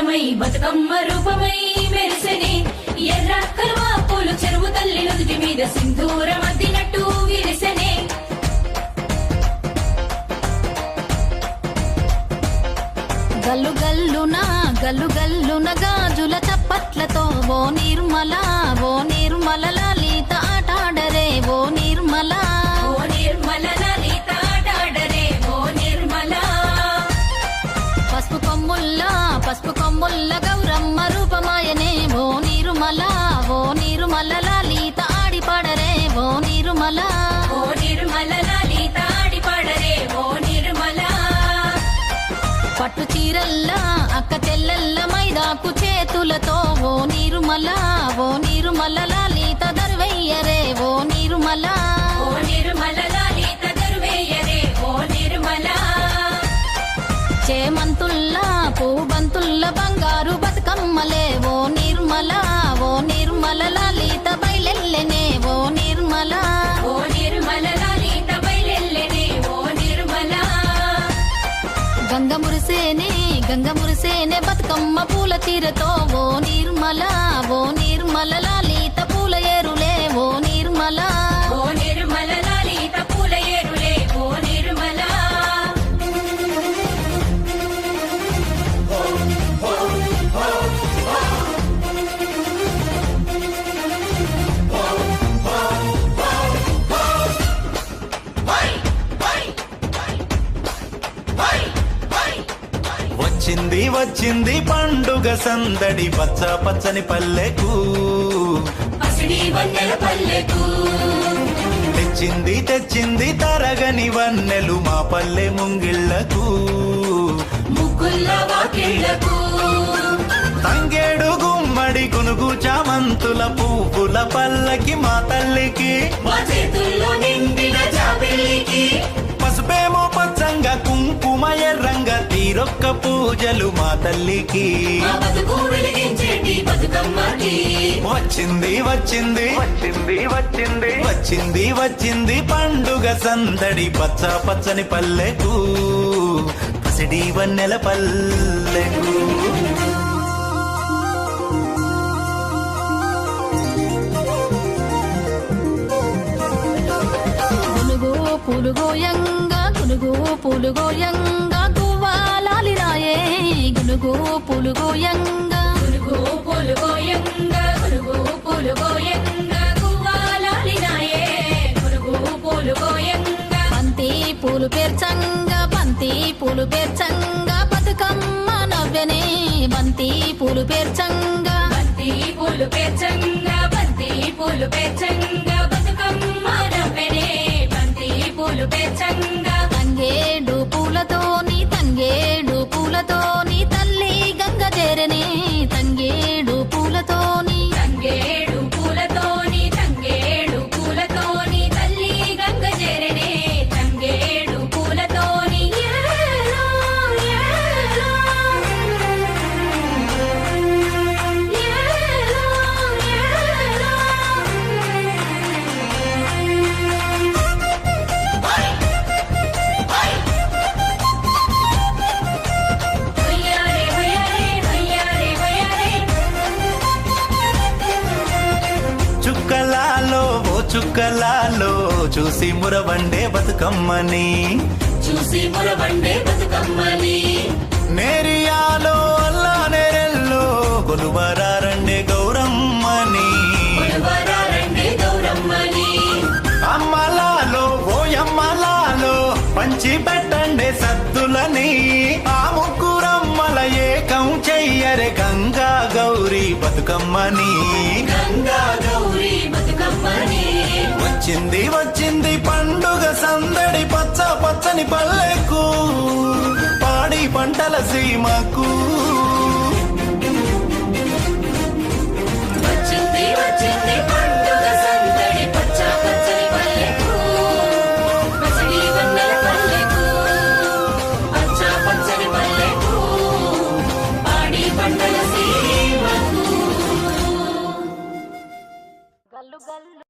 వర్ణమై బతుకమ్మ రూపమై మెరిసెనే ఎర్ర కలువ పూలు చెరువు తల్లి నుదుటి మీద సింధూరం అద్దినట్టు విరిసెనే గల్లు గల్లున గాజుల చప్పట్లతో ఓ నిర్మల లలిత ఆటాడరే ఓ నిర్మల లలిత ఆటాడరే ఓ నిర్మల పసుపు కొమ్ముల్ల గౌరమ్మ రూపమాయనే ఓ నిర్మల లలిత ఆడిపాడరే ఓ నిర్మల లలిత ఆడిపాడరే ఓ నిర్మల పట్టు చీరల్లా అక్క చెల్లెల్ల మైదాకు చేతులతో ఓ నిర్మల లలిత దర్వయ్యరే ఓ నిర్మల లలిత దర్వయ్యరే ఓ నిర్మల చేమంతుల్లా పూబంతుల్ల బంగారు బతుకమ్మలే ఓ నిర్మల లలిత బయలెల్లెనే ఓ నిర్మల లలిత బయలెల్లెనే ఓ నిర్మల గంగ మురిసేనే బతుకమ్మ పూల చీరతో ఓ నిర్మల లలిత పూల ఏరులే ఓ నిర్మల లలిత పూల ఏరులే ఓ నిర్మల వచ్చింది పండుగ సందడి పచ్చ పచ్చని పల్లెకు పసిడి వన్నెల పల్లెకు తెచ్చింది తరగని వన్నెలు మా పల్లె ముంగిళ్లకు ముగ్గుల్ల వాకిళ్లకు తంగేడు గుమ్మడి గునుగు చామంతుల పువ్వుల పల్లకి మా తల్లికి మా చేతుల్లో నిండిన జాబిల్లికి పసుపేమో పచ్చంగా కుంకుమ ఎర్రంగా తీరొక్క పూజలు మా తల్లికి మా బతుకు వెలిగించేటి బతుకమ్మకి వచ్చింది పండుగ సందడి పచ్చ పచ్చని పల్లెకు పసిడి వన్నెల పల్లెకు గునుగు పూలుగోయంగా గువ్వాలాలిరాయే గునుగు పూలుగోయంగా గువ్వాలాలినాయే గునుగు పూలుగోయంగా బంతి పూలు పేర్చంగా బతుకమ్మ నవ్వెనే బంతి పూలు పేర్చంగా బతుకమ్మ నవ్వెనే బంతి పూలు పేర్చంగా తంగేడు పూలతోని తల్లి గంగ చేరనే తంగేడు పూలతోని తల్లి గంగ చేరనే తంగేడు పూలతోని ఏలో, ఏలో. ఏలో, ఏలో. హొయ్యారే, హొయ్యారే, హొయ్యారే. చుక్కలాలో చూసి మురవండే బతుకమ్మని నేరియాలో అల్లా నేరెల్లో కొలువరారండే గౌరమ్మని అమ్మలాలో ఓయమ్మలాలో పంచి పెట్టండే సద్దులని ఆ ముగ్గురమ్మల ఏకం చెయ్యరే గంగా గౌరీ బతుకమ్మని వచ్చింది పండుగ సందడి పచ్చ పచ్చని పల్లెకు పాడి పంటల సీమకు వచ్చింది పండుగ సందడి పచ్చ పచ్చని పల్లెకు పసిడి వన్నెల పల్లెకు పచ్చ పచ్చని పల్లెకు పాడి పంటల సీమకు గల్లు